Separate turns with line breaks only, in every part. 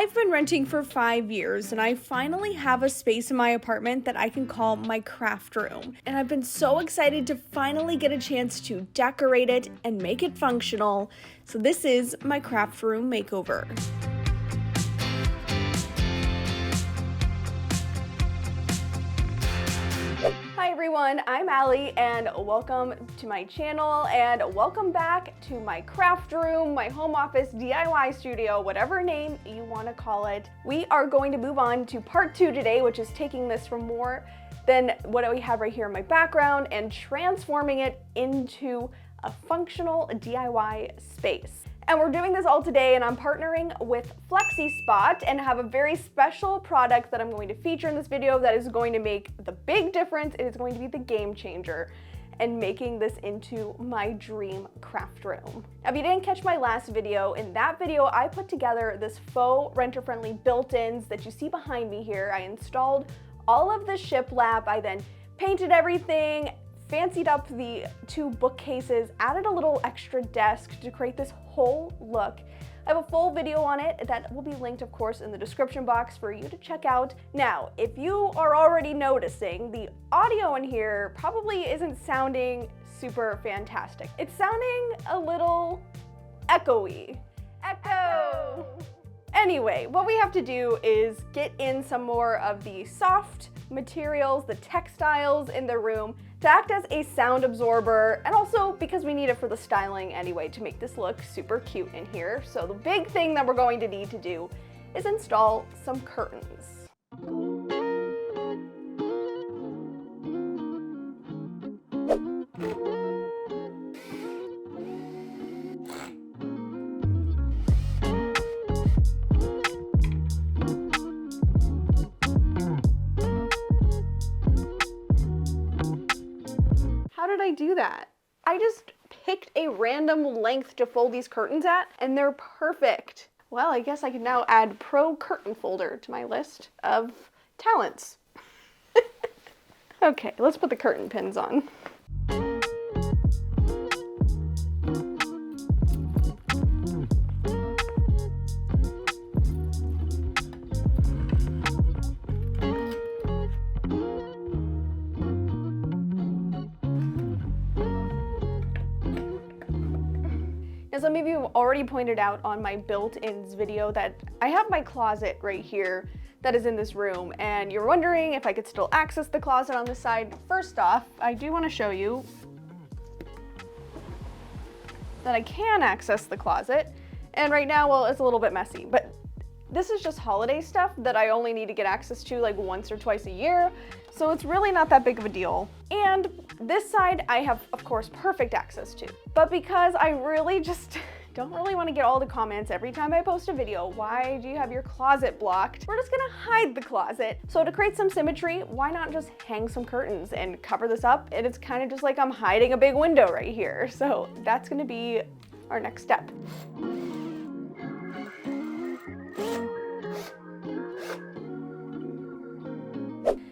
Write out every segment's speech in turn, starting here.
I've been renting for 5 years and I finally have a space in my apartment that I can call my craft room. And I've been so excited to finally get a chance to decorate it and make it functional. So this is my craft room makeover. Hi everyone, I'm Alli and welcome to my channel and welcome back to my craft room, my home office, DIY studio, whatever name you want to call it. We are going to move on to part 2 today, which is taking this from more than what we have right here in my background and transforming it into a functional DIY space. And we're doing this all today, and I'm partnering with FlexiSpot and have a very special product that I'm going to feature in this video that is going to make the big difference. It is going to be the game changer and making this into my dream craft room. Now, if you didn't catch my last video, in that video I put together this faux renter-friendly built-ins that you see behind me here. I installed all of the shiplap, I then painted everything, fancied up the 2 bookcases, added a little extra desk to create this whole look. I have a full video on it that will be linked, of course, in the description box for you to check out. Now, if you are already noticing, the audio in here probably isn't sounding super fantastic. It's sounding a little echoey. Echo! Anyway, what we have to do is get in some more of the soft materials, the textiles in the room to act as a sound absorber, and also because we need it for the styling anyway to make this look super cute in here. So the big thing that we're going to need to do is install some curtains. How did I do that? I just picked a random length to fold these curtains at, and they're perfect. Well, I guess I can now add pro curtain folder to my list of talents. Okay, let's put the curtain pins on. As some of you have already pointed out on my built-ins video that I have my closet right here that is in this room, and you're wondering if I could still access the closet on this side. First off, I do want to show you that I can access the closet, and right now, well, it's a little bit messy, but this is just holiday stuff that I only need to get access to like once or twice a year, so it's really not that big of a deal. And this side I have, of course, perfect access to. But because I really just don't really want to get all the comments every time I post a video, why do you have your closet blocked? We're just gonna hide the closet. So to create some symmetry, why not just hang some curtains and cover this up? And it's kind of just like I'm hiding a big window right here. So that's gonna be our next step.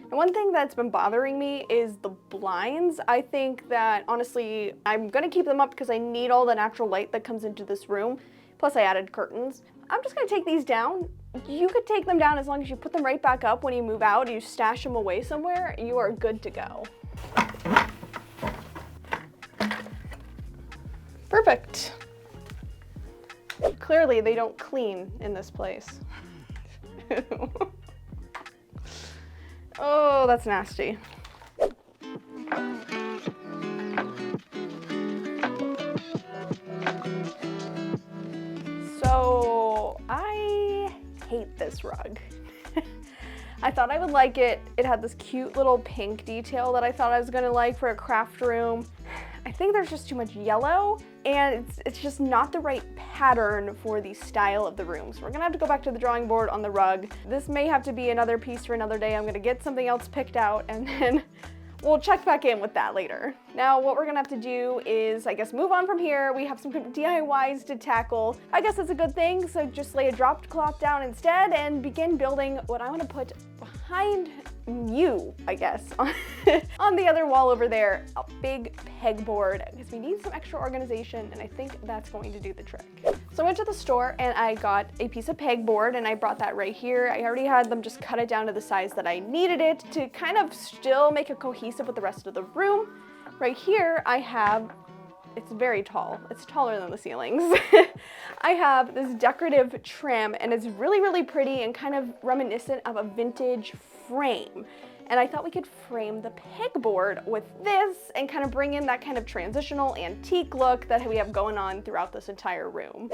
And one thing that's been bothering me is the blinds. I think that, honestly, I'm gonna keep them up because I need all the natural light that comes into this room. Plus I added curtains. I'm just gonna take these down. You could take them down as long as you put them right back up when you move out, you stash them away somewhere, you are good to go. Perfect. Clearly they don't clean in this place. Oh, that's nasty. So, I hate this rug. I thought I would like it. It had this cute little pink detail that I thought I was gonna like for a craft room. I think there's just too much yellow, and it's just not the right pattern for the style of the room. So we're gonna have to go back to the drawing board on the rug. This may have to be another piece for another day. I'm gonna get something else picked out, and then we'll check back in with that later. Now, what we're gonna have to do is, I guess, move on from here. We have some DIYs to tackle. I guess it's a good thing, so just lay a dropped cloth down instead and begin building what I wanna put behind you, I guess, on the other wall over there, a big pegboard, because we need some extra organization, and I think that's going to do the trick. So I went to the store and I got a piece of pegboard, and I brought that right here. I already had them just cut it down to the size that I needed it to kind of still make it cohesive with the rest of the room. Right here, I have, it's very tall. It's taller than the ceilings. I have this decorative trim, and it's really, really pretty and kind of reminiscent of a vintage frame. And I thought we could frame the pegboard with this and kind of bring in that kind of transitional antique look that we have going on throughout this entire room.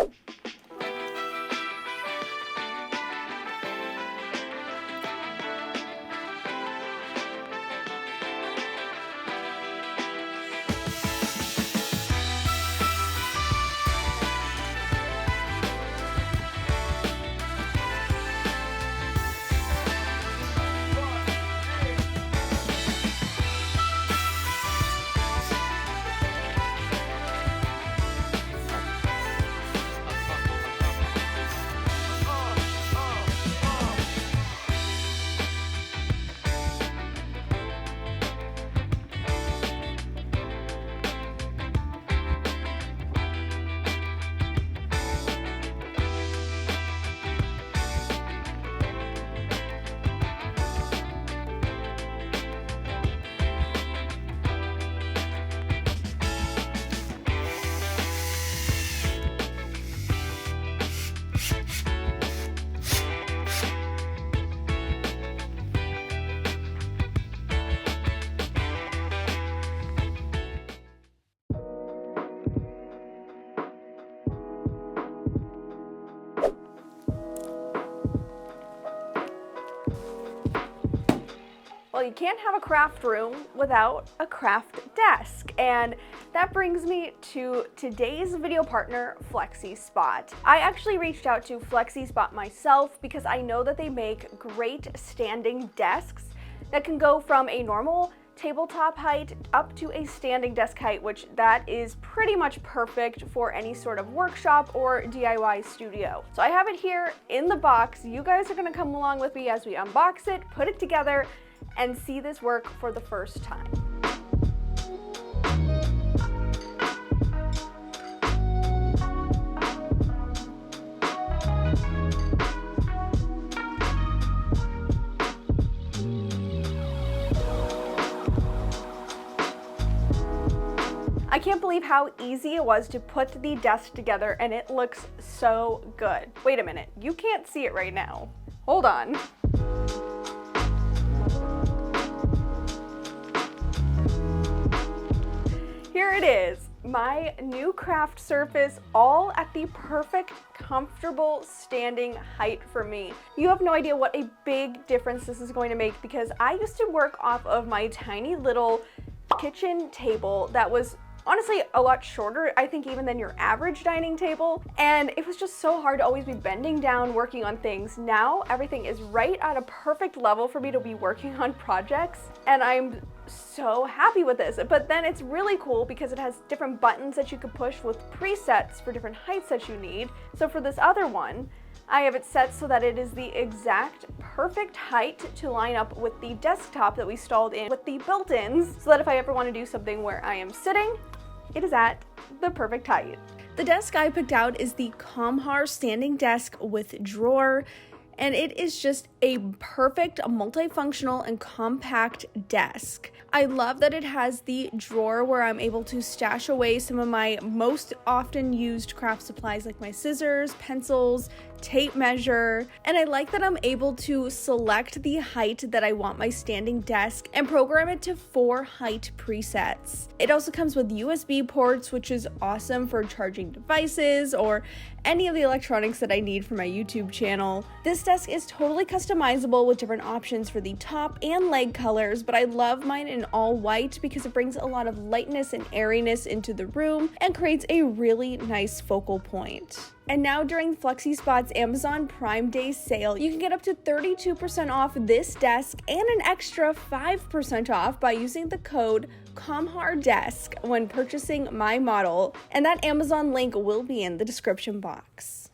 Well, you can't have a craft room without a craft desk, and that brings me to today's video partner, FlexiSpot. I actually reached out to FlexiSpot myself because I know that they make great standing desks that can go from a normal tabletop height up to a standing desk height, which that is pretty much perfect for any sort of workshop or DIY studio. So I have it here in the box. You guys are gonna come along with me as we unbox it, put it together, and see this work for the first time. I can't believe how easy it was to put the desk together, and it looks so good. Wait a minute, you can't see it right now. Hold on. Here it is, my new craft surface, all at the perfect, comfortable standing height for me. You have no idea what a big difference this is going to make, because I used to work off of my tiny little kitchen table that was honestly a lot shorter, I think, even than your average dining table, and it was just so hard to always be bending down working on things. Now everything is right at a perfect level for me to be working on projects, and I'm so happy with this. But then it's really cool because it has different buttons that you can push with presets for different heights that you need. So for this other one, I have it set so that it is the exact perfect height to line up with the desktop that we installed in with the built-ins, so that if I ever want to do something where I am sitting, it is at the perfect height. The desk I picked out is the Comhar standing desk with drawer, and it is just a perfect multifunctional and compact desk. I love that it has the drawer where I'm able to stash away some of my most often used craft supplies like my scissors, pencils, tape measure, and I like that I'm able to select the height that I want my standing desk and program it to 4 height presets. It also comes with USB ports, which is awesome for charging devices or any of the electronics that I need for my YouTube channel. This desk is totally customizable with different options for the top and leg colors, but I love mine in all white because it brings a lot of lightness and airiness into the room and creates a really nice focal point. And now during FlexiSpot's Amazon Prime Day sale, you can get up to 32% off this desk and an extra 5% off by using the code COMHARDESK when purchasing my model, and that Amazon link will be in the description box.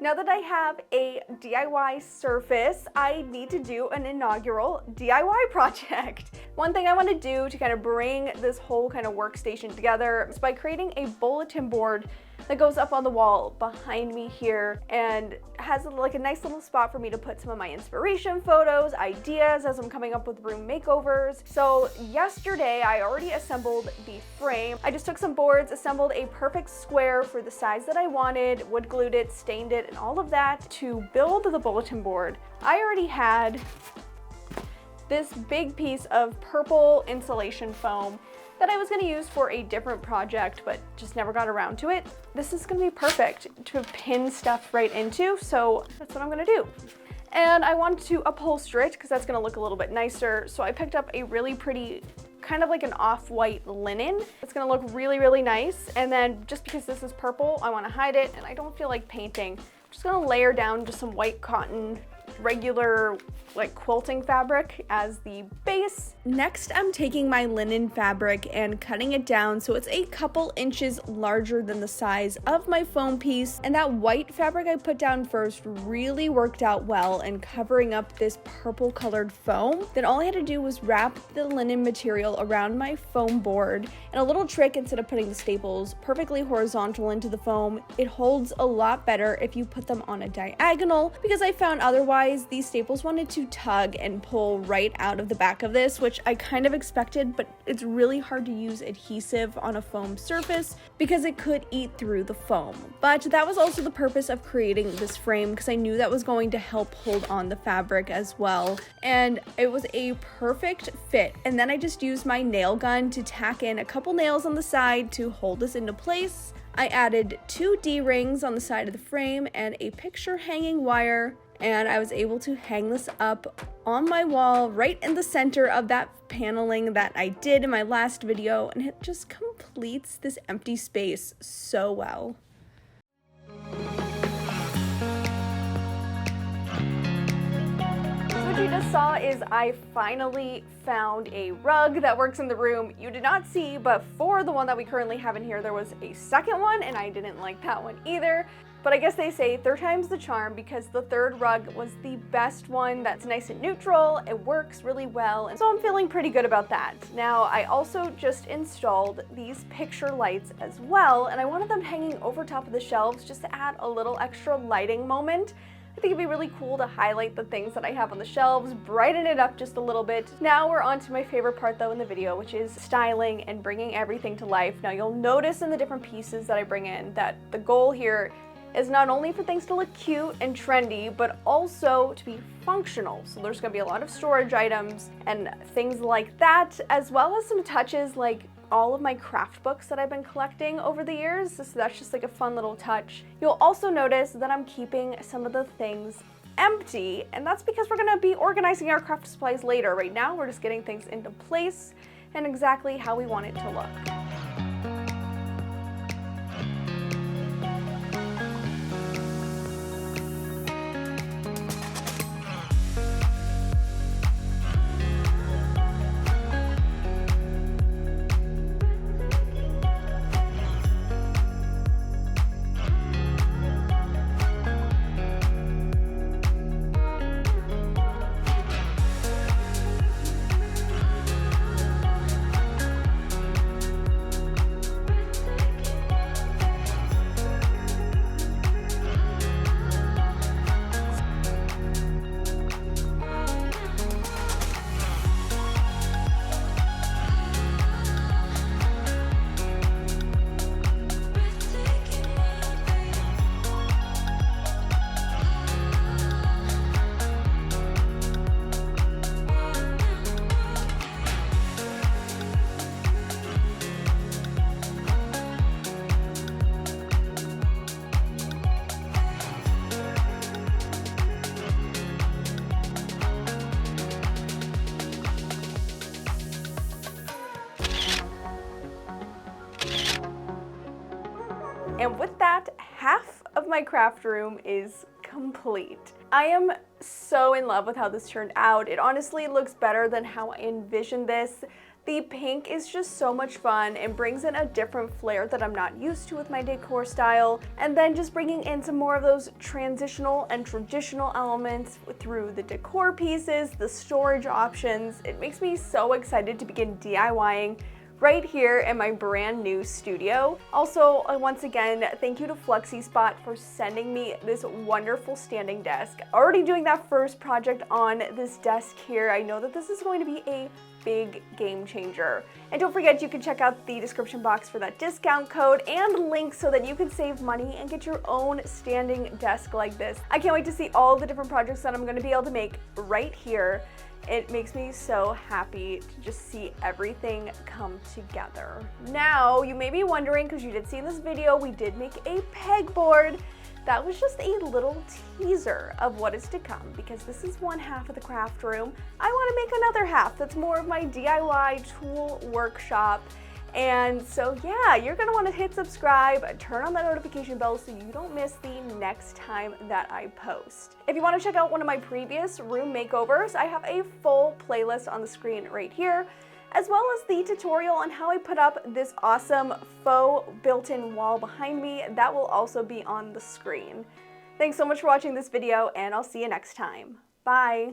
Now that I have a DIY surface, I need to do an inaugural DIY project. One thing I want to do to kind of bring this whole kind of workstation together is by creating a bulletin board that goes up on the wall behind me here and has like a nice little spot for me to put some of my inspiration photos, ideas as I'm coming up with room makeovers. So yesterday I already assembled the frame. I just took some boards, assembled a perfect square for the size that I wanted, wood glued it, stained it, and all of that to build the bulletin board. I already had this big piece of purple insulation foam that I was going to use for a different project, but just never got around to it. This is going to be perfect to pin stuff right into, so that's what I'm going to do. And I wanted to upholster it because that's going to look a little bit nicer, so I picked up a really pretty, kind of like an off-white linen. It's going to look really, really nice, and then just because this is purple, I want to hide it, and I don't feel like painting. I'm just going to layer down just some white cotton, regular like quilting fabric as the base. Next, I'm taking my linen fabric and cutting it down so it's a couple inches larger than the size of my foam piece, and that white fabric I put down first really worked out well in covering up this purple colored foam. Then all I had to do was wrap the linen material around my foam board, and a little trick, instead of putting the staples perfectly horizontal into the foam, it holds a lot better if you put them on a diagonal, because I found otherwise these staples wanted to tug and pull right out of the back of this, which I kind of expected, but it's really hard to use adhesive on a foam surface because it could eat through the foam. But that was also the purpose of creating this frame, because I knew that was going to help hold on the fabric as well, and it was a perfect fit. And then I just used my nail gun to tack in a couple nails on the side to hold this into place. I added 2 D-rings on the side of the frame and a picture hanging wire, and I was able to hang this up on my wall right in the center of that paneling that I did in my last video, and it just completes this empty space so well. So what you just saw is I finally found a rug that works in the room. You did not see, but for the one that we currently have in here, there was a second one, and I didn't like that one either. But I guess they say third time's the charm, because the third rug was the best one. That's nice and neutral, it works really well, and so I'm feeling pretty good about that. Now, I also just installed these picture lights as well, and I wanted them hanging over top of the shelves just to add a little extra lighting moment. I think it'd be really cool to highlight the things that I have on the shelves, brighten it up just a little bit. Now we're on to my favorite part though in the video, which is styling and bringing everything to life. Now you'll notice in the different pieces that I bring in that the goal here is not only for things to look cute and trendy, but also to be functional. So there's gonna be a lot of storage items and things like that, as well as some touches like all of my craft books that I've been collecting over the years. So that's just like a fun little touch. You'll also notice that I'm keeping some of the things empty, and that's because we're gonna be organizing our craft supplies later. Right now, we're just getting things into place and exactly how we want it to look. And with that, half of my craft room is complete. I am so in love with how this turned out. It honestly looks better than how I envisioned this. The pink is just so much fun and brings in a different flair that I'm not used to with my decor style. And then just bringing in some more of those transitional and traditional elements through the decor pieces, the storage options. It makes me so excited to begin DIYing right here in my brand new studio. Also, once again, thank you to FlexiSpot for sending me this wonderful standing desk. Already doing that first project on this desk here. I know that this is going to be a big game changer. And don't forget, you can check out the description box for that discount code and links so that you can save money and get your own standing desk like this. I can't wait to see all the different projects that I'm going to be able to make right here. It makes me so happy to just see everything come together. Now, you may be wondering, because you did see in this video, we did make a pegboard. That was just a little teaser of what is to come, because this is one half of the craft room. I want to make another half that's more of my DIY tool workshop. And so yeah, you're gonna want to hit subscribe, turn on that notification bell so you don't miss the next time that I post. If you want to check out one of my previous room makeovers, I have a full playlist on the screen right here, as well as the tutorial on how I put up this awesome faux built-in wall behind me. That will also be on the screen. Thanks so much for watching this video, and I'll see you next time. Bye!